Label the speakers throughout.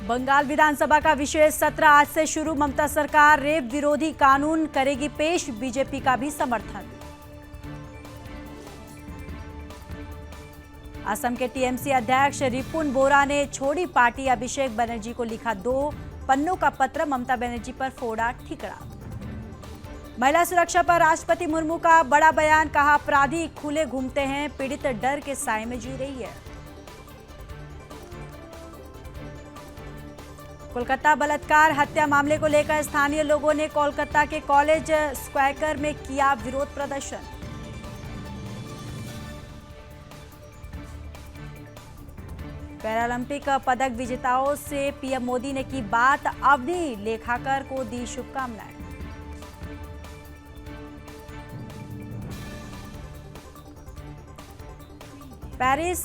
Speaker 1: बंगाल विधानसभा का विशेष सत्र आज से शुरू। ममता सरकार रेप विरोधी कानून करेगी पेश, बीजेपी का भी समर्थन। असम के टीएमसी अध्यक्ष रिपुन बोरा ने छोड़ी पार्टी, अभिषेक बनर्जी को लिखा 2 पन्नों का पत्र, ममता बनर्जी पर फोड़ा ठिकरा। महिला सुरक्षा पर राष्ट्रपति मुर्मू का बड़ा बयान, कहा अपराधी खुले घूमते हैं, पीड़ित डर के साए में जी रही है। कोलकाता बलात्कार हत्या मामले को लेकर स्थानीय लोगों ने कोलकाता के कॉलेज स्क्वायर में किया विरोध प्रदर्शन। पैरालंपिक पदक विजेताओं से पीएम मोदी ने की बात, अवनी लेखाकर को दी शुभकामनाएं। पेरिस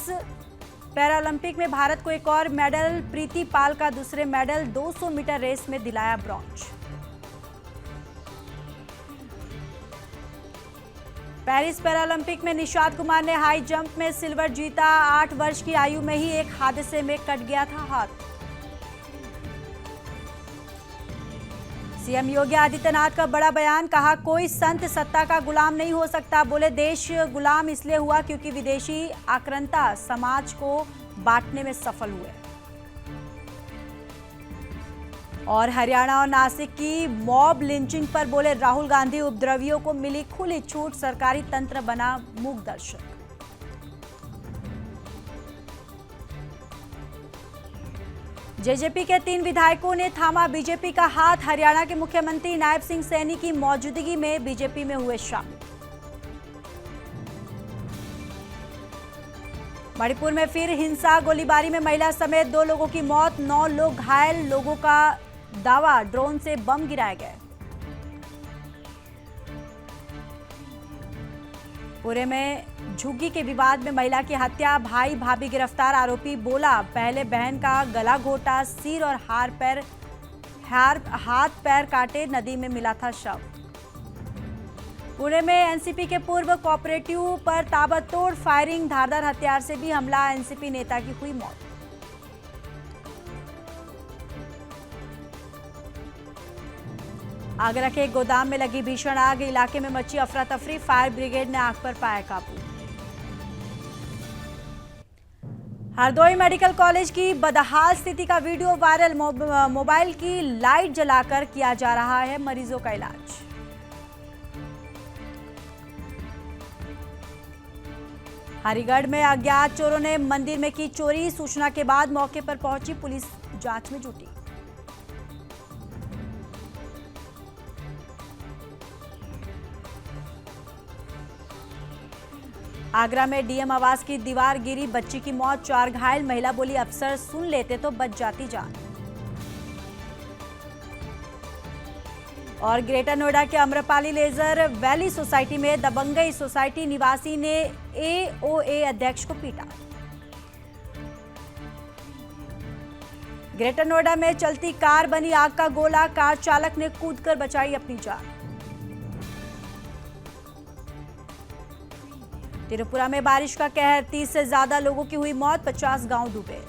Speaker 1: पैरालंपिक में भारत को एक और मेडल, प्रीति पाल का दूसरे मेडल, 200 मीटर रेस में दिलाया ब्रॉन्ज। पेरिस पैरालंपिक में निशांत कुमार ने हाई जंप में सिल्वर जीता, 8 वर्ष की आयु में ही एक हादसे में कट गया था हाथ। सीएम योगी आदित्यनाथ का बड़ा बयान, कहा कोई संत सत्ता का गुलाम नहीं हो सकता, बोले देश गुलाम इसलिए हुआ क्योंकि विदेशी आक्रांता समाज को बांटने में सफल हुए। और हरियाणा और नासिक की मॉब लिंचिंग पर बोले राहुल गांधी, उपद्रवियों को मिली खुली छूट, सरकारी तंत्र बना मूक दर्शक। जेजेपी के 3 विधायकों ने थामा बीजेपी का हाथ, हरियाणा के मुख्यमंत्री नायब सिंह सैनी की मौजूदगी में बीजेपी में हुए शामिल। मणिपुर में फिर हिंसा, गोलीबारी में महिला समेत 2 लोगों की मौत, 9 लोग घायल, लोगों का दावा ड्रोन से बम गिराए गए। पुणे में झुग्गी के विवाद में महिला की हत्या, भाई भाभी गिरफ्तार, आरोपी बोला पहले बहन का गला घोटा, सिर और हाथ पैर काटे, नदी में मिला था शव। पुणे में एनसीपी के पूर्व कोऑपरेटिव पर ताबड़तोड़ फायरिंग, धारदार हथियार से भी हमला, एनसीपी नेता की हुई मौत। आगरा के एक गोदाम में लगी भीषण आग, इलाके में मची अफरा तफरी, फायर ब्रिगेड ने आग पर पाया काबू। हरदोई मेडिकल कॉलेज की बदहाल स्थिति का वीडियो वायरल, मोबाइल की लाइट जलाकर किया जा रहा है मरीजों का इलाज। हरिगढ़ में अज्ञात चोरों ने मंदिर में की चोरी, सूचना के बाद मौके पर पहुंची पुलिस, जांच में जुटी। आगरा में डीएम आवास की दीवार गिरी, बच्ची की मौत, 4 घायल, महिला बोली अफसर सुन लेते तो बच जाती जान। और ग्रेटर नोएडा के अम्रपाली लेजर वैली सोसाइटी में दबंगई, सोसाइटी निवासी ने एओए अध्यक्ष को पीटा। ग्रेटर नोएडा में चलती कार बनी आग का गोला, कार चालक ने कूदकर बचाई अपनी जान। त्रिपुरा में बारिश का कहर, 30 से ज्यादा लोगों की हुई मौत, 50 गांव डूबे।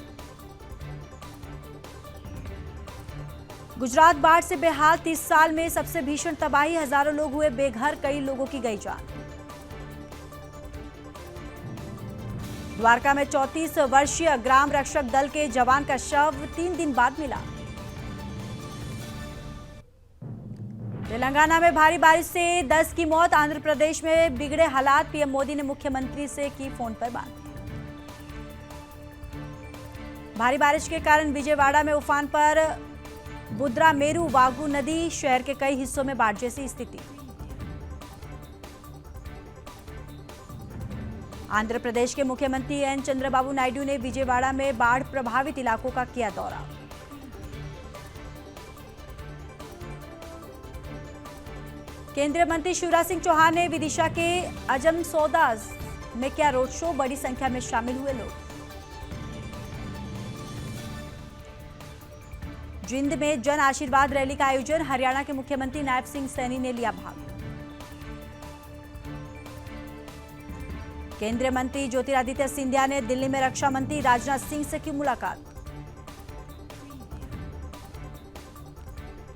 Speaker 1: गुजरात बाढ़ से बेहाल, 30 साल में सबसे भीषण तबाही, हजारों लोग हुए बेघर, कई लोगों की गई जान। द्वारका में 34 वर्षीय ग्राम रक्षक दल के जवान का शव 3 दिन बाद मिला। तेलंगाना में भारी बारिश से 10 की मौत, आंध्र प्रदेश में बिगड़े हालात, पीएम मोदी ने मुख्यमंत्री से की फोन पर बात। भारी बारिश के कारण विजयवाड़ा में उफान पर बुद्रा मेरू वागू नदी, शहर के कई हिस्सों में बाढ़ जैसी स्थिति। आंध्र प्रदेश के मुख्यमंत्री एन चंद्रबाबू नायडू ने विजयवाड़ा में बाढ़ प्रभावित इलाकों का किया दौरा। केंद्रीय मंत्री शिवराज सिंह चौहान ने विदिशा के अजम सौदा में किया रोड शो, बड़ी संख्या में शामिल हुए लोग। जिंद में जन आशीर्वाद रैली का आयोजन, हरियाणा के मुख्यमंत्री नायब सिंह सैनी ने लिया भाग। केंद्रीय मंत्री ज्योतिरादित्य सिंधिया ने दिल्ली में रक्षा मंत्री राजनाथ सिंह से की मुलाकात।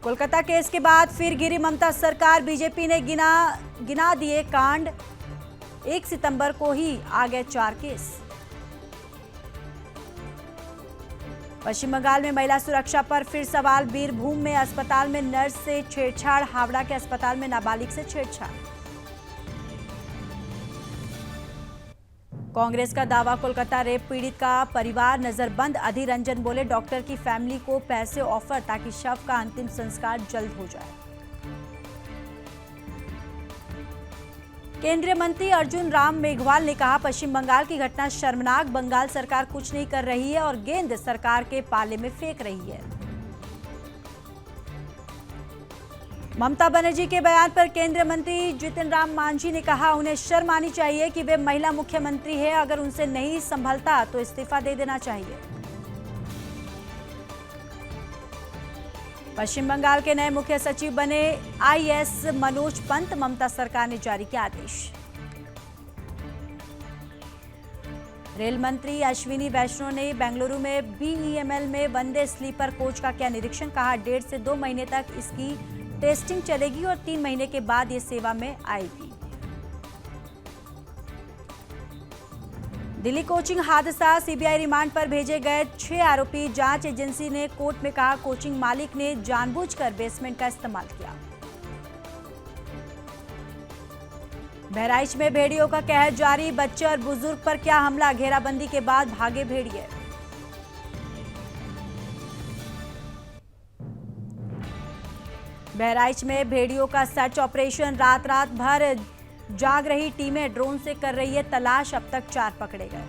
Speaker 1: कोलकाता केस के बाद फिर गिरी ममता सरकार। बीजेपी ने गिना दिए कांड। 1 सितंबर को ही आ गए 4 केस। पश्चिम बंगाल में महिला सुरक्षा पर फिर सवाल। बीरभूम में अस्पताल में नर्स से छेड़छाड़। हावड़ा के अस्पताल में नाबालिग से छेड़छाड़। कांग्रेस का दावा, कोलकाता रेप पीड़ित का परिवार नजरबंद। अधीर रंजन बोले, डॉक्टर की फैमिली को पैसे ऑफर ताकि शव का अंतिम संस्कार जल्द हो जाए। केंद्रीय मंत्री अर्जुन राम मेघवाल ने कहा, पश्चिम बंगाल की घटना शर्मनाक। बंगाल सरकार कुछ नहीं कर रही है और गेंद सरकार के पाले में फेंक रही है। ममता बनर्जी के बयान पर केंद्रीय मंत्री जीतन राम मांझी ने कहा, उन्हें शर्म आनी चाहिए कि वे महिला मुख्यमंत्री है। अगर उनसे नहीं संभलता तो इस्तीफा दे देना चाहिए। पश्चिम बंगाल के नए मुख्य सचिव बने आईएएस मनोज पंत। ममता सरकार ने जारी किया आदेश। रेल मंत्री अश्विनी वैष्णव ने बेंगलुरु में बीईएमएल में वंदे स्लीपर कोच का किया निरीक्षण। कहा, 1.5 से 2 महीने तक इसकी टेस्टिंग चलेगी और 3 महीने के बाद ये सेवा में आएगी। दिल्ली कोचिंग हादसा, सीबीआई रिमांड पर भेजे गए 6 आरोपी। जांच एजेंसी ने कोर्ट में कहा, कोचिंग मालिक ने जानबूझकर बेसमेंट का इस्तेमाल किया। बहराइच में भेड़ियों का कहर जारी। बच्चे और बुजुर्ग पर क्या हमला। घेराबंदी के बाद भागे भेड़िए। बहराइच में भेड़ियों का सर्च ऑपरेशन। रात भर जाग रही टीमें ड्रोन से कर रही है तलाश। अब तक 4 पकड़े गए।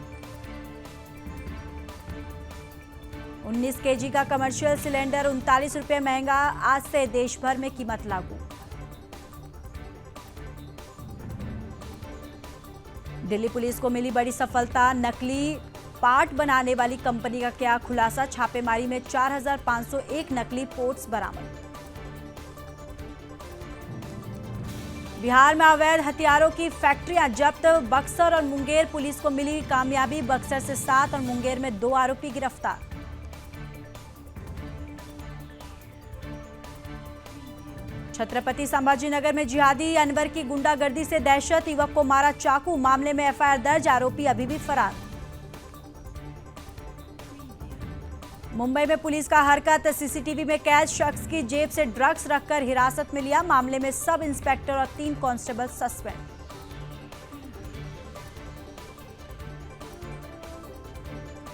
Speaker 1: 19 केजी का कमर्शियल सिलेंडर 39 रुपये महंगा। आज से देश भर में कीमत लागू। दिल्ली पुलिस को मिली बड़ी सफलता। नकली पार्ट बनाने वाली कंपनी का किया खुलासा। छापेमारी में 4501 नकली पोर्ट्स बरामद। बिहार में अवैध हथियारों की फैक्ट्रियां जब्त। बक्सर और मुंगेर पुलिस को मिली कामयाबी। बक्सर से 7 और मुंगेर में 2 आरोपी गिरफ्तार। छत्रपति संभाजीनगर में जिहादी अनवर की गुंडागर्दी से दहशत। युवक को मारा चाकू। मामले में एफआईआर दर्ज। आरोपी अभी भी फरार। मुंबई में पुलिस का हरकत। सीसीटीवी में कैद शख्स की जेब से ड्रग्स रखकर हिरासत में लिया। मामले में सब इंस्पेक्टर और 3 कांस्टेबल सस्पेंड।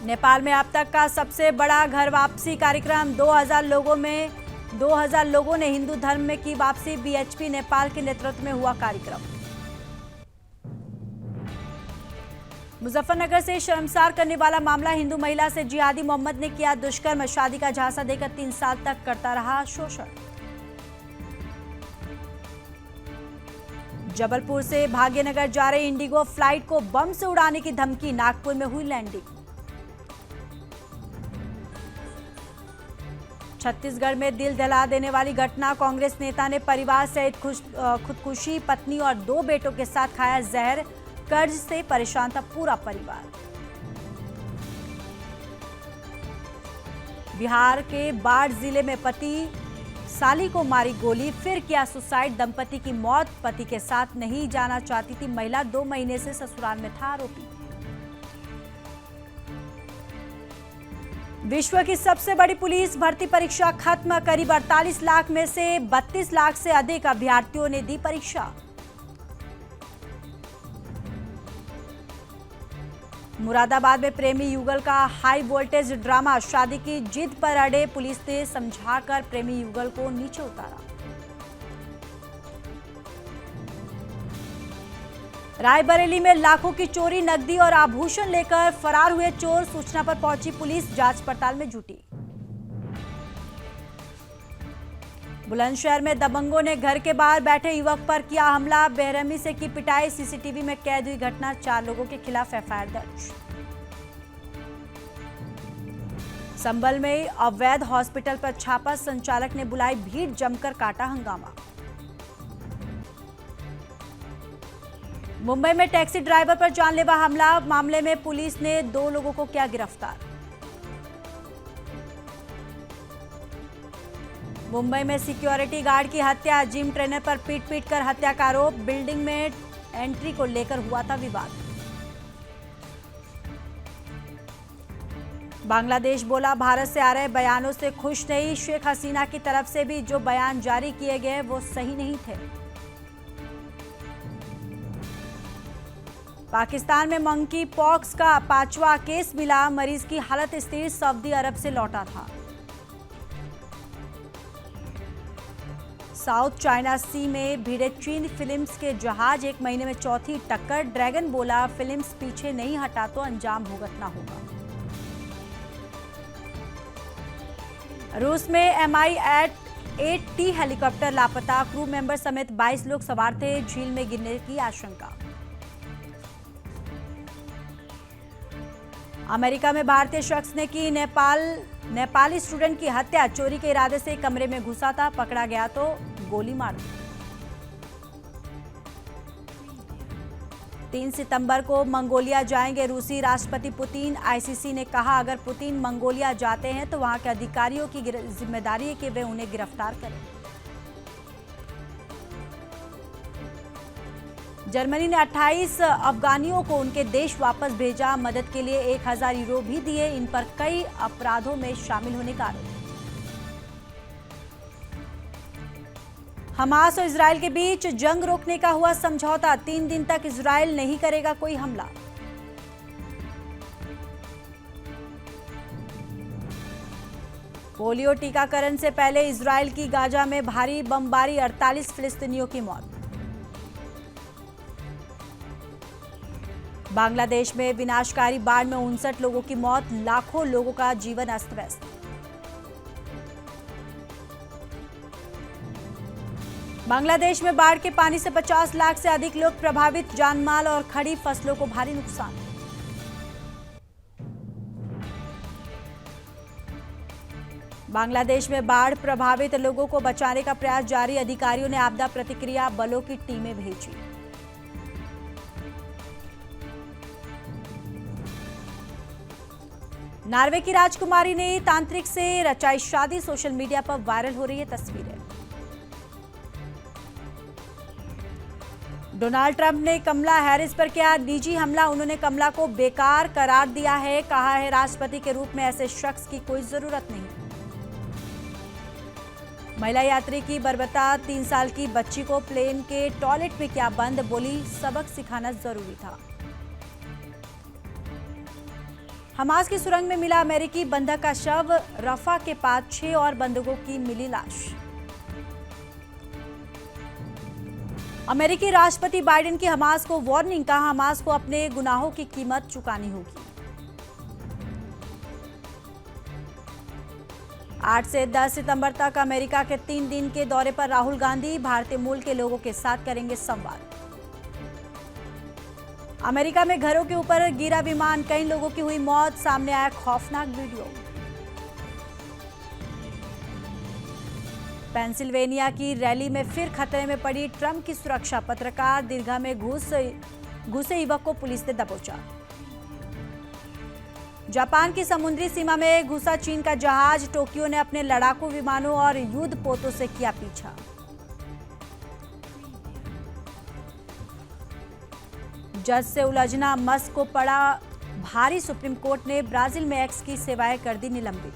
Speaker 1: नेपाल में अब तक का सबसे बड़ा घर वापसी कार्यक्रम। 2000 लोगों ने हिंदू धर्म में की वापसी। बीएचपी नेपाल के नेतृत्व में हुआ कार्यक्रम। मुजफ्फरनगर से शर्मसार करने वाला मामला। हिंदू महिला से जिहादी मोहम्मद ने किया दुष्कर्म। शादी का झांसा देकर 3 साल तक करता रहा शोषण। जबलपुर से भाग्यनगर जा रहे इंडिगो फ्लाइट को बम से उड़ाने की धमकी। नागपुर में हुई लैंडिंग। छत्तीसगढ़ में दिल दहला देने वाली घटना। कांग्रेस नेता ने परिवार सहित खुदकुशी। पत्नी और 2 बेटों के साथ खाया जहर। कर्ज से परेशान था पूरा परिवार। बिहार के बाढ़ जिले में पति साली को मारी गोली। फिर किया सुसाइड। दंपति की मौत। पति के साथ नहीं जाना चाहती थी महिला। 2 महीने से ससुराल में था आरोपी। विश्व की सबसे बड़ी पुलिस भर्ती परीक्षा खत्म। करीब 48 लाख में से 32 लाख से अधिक अभ्यर्थियों ने दी परीक्षा। मुरादाबाद में प्रेमी युगल का हाई वोल्टेज ड्रामा। शादी की जिद पर अड़े पुलिस ने समझाकर प्रेमी युगल को नीचे उतारा। रायबरेली में लाखों की चोरी। नकदी और आभूषण लेकर फरार हुए चोर। सूचना पर पहुंची पुलिस जांच पड़ताल में जुटी। बुलंदशहर में दबंगों ने घर के बाहर बैठे युवक पर किया हमला। बेरहमी से की पिटाई। सीसीटीवी में कैद हुई घटना। 4 लोगों के खिलाफ एफआईआर दर्ज। संभल में अवैध हॉस्पिटल पर छापा। संचालक ने बुलाई भीड़। जमकर काटा हंगामा। मुंबई में टैक्सी ड्राइवर पर जानलेवा हमला। मामले में पुलिस ने 2 लोगों को किया गिरफ्तार। मुंबई में सिक्योरिटी गार्ड की हत्या, जिम ट्रेनर पर पीट पीट कर हत्या का आरोप। बिल्डिंग में एंट्री को लेकर हुआ था विवाद। बांग्लादेश बोला, भारत से आ रहे बयानों से खुश नहीं। शेख हसीना की तरफ से भी जो बयान जारी किए गए वो सही नहीं थे। पाकिस्तान में मंकी पॉक्स का 5वां केस मिला। मरीज की हालत स्थिर, सऊदी अरब से लौटा था। साउथ चाइना सी में भिड़े चीन फिल्म्स के जहाज, 1 महीने में चौथी टक्कर। ड्रैगन बोला, फिल्म्स पीछे नहीं हटा तो अंजाम भुगतना होगा। रूस में Mi-8T हेलीकॉप्टर लापता, क्रू मेंबर समेत 22 लोग सवार थे। झील में गिरने की आशंका। अमेरिका में भारतीय शख्स ने की नेपाली स्टूडेंट की हत्या। चोरी के इरादे से कमरे में घुसा था, पकड़ा गया तो गोली मार दी। 3 सितंबर को मंगोलिया जाएंगे रूसी राष्ट्रपति पुतिन। आईसीसी ने कहा, अगर पुतिन मंगोलिया जाते हैं तो वहां के अधिकारियों की जिम्मेदारी है कि वे उन्हें गिरफ्तार करें। जर्मनी ने 28 अफगानियों को उनके देश वापस भेजा। मदद के लिए 1000 यूरो भी दिए। इन पर कई अपराधों में शामिल होने का आरोप। हमास और इजरायल के बीच जंग रोकने का हुआ समझौता। 3 दिन तक इजरायल नहीं करेगा कोई हमला। पोलियो टीकाकरण से पहले इजरायल की गाजा में भारी बमबारी, 48 फिलिस्तीनियों की मौत। बांग्लादेश में विनाशकारी बाढ़ में 59 लोगों की मौत, लाखों लोगों का जीवन अस्त व्यस्त। बांग्लादेश में बाढ़ के पानी से 50 लाख से अधिक लोग प्रभावित, जानमाल और खड़ी फसलों को भारी नुकसान। बांग्लादेश में बाढ़ प्रभावित लोगों को बचाने का प्रयास जारी। अधिकारियों ने आपदा प्रतिक्रिया बलों की टीमें भेजी। नॉर्वे की राजकुमारी ने तांत्रिक से रचाई शादी, सोशल मीडिया पर वायरल हो रही है तस्वीरें। डोनाल्ड ट्रंप ने कमला हैरिस पर किया निजी हमला। उन्होंने कमला को बेकार करार दिया है। कहा है, राष्ट्रपति के रूप में ऐसे शख्स की कोई जरूरत नहीं। महिला यात्री की बर्बरता, 3 साल की बच्ची को प्लेन के टॉयलेट में किया बंद। बोली, सबक सिखाना जरूरी था। हमास की सुरंग में मिला अमेरिकी बंधक का शव। रफा के पास 6 और बंधकों की मिली लाश। अमेरिकी राष्ट्रपति बाइडेन की हमास को वार्निंग, कहा हमास को अपने गुनाहों की कीमत चुकानी होगी। 8 से 10 सितंबर तक अमेरिका के 3 दिन के दौरे पर राहुल गांधी भारतीय मूल के लोगों के साथ करेंगे संवाद। अमेरिका में घरों के ऊपर गिरा विमान, कई लोगों की हुई मौत, सामने आया खौफनाक वीडियो। पेंसिल्वेनिया की रैली में फिर खतरे में पड़ी ट्रंप की सुरक्षा। पत्रकार दीर्घा में घुसे युवक को पुलिस ने दबोचा। जापान की समुद्री सीमा में घुसा चीन का जहाज। टोक्यो ने अपने लड़ाकू विमानों और युद्ध पोतों से किया पीछा। जज से उलझना मस्क को पड़ा भारी। सुप्रीम कोर्ट ने ब्राजील में एक्स की सेवाएं कर दी निलंबित।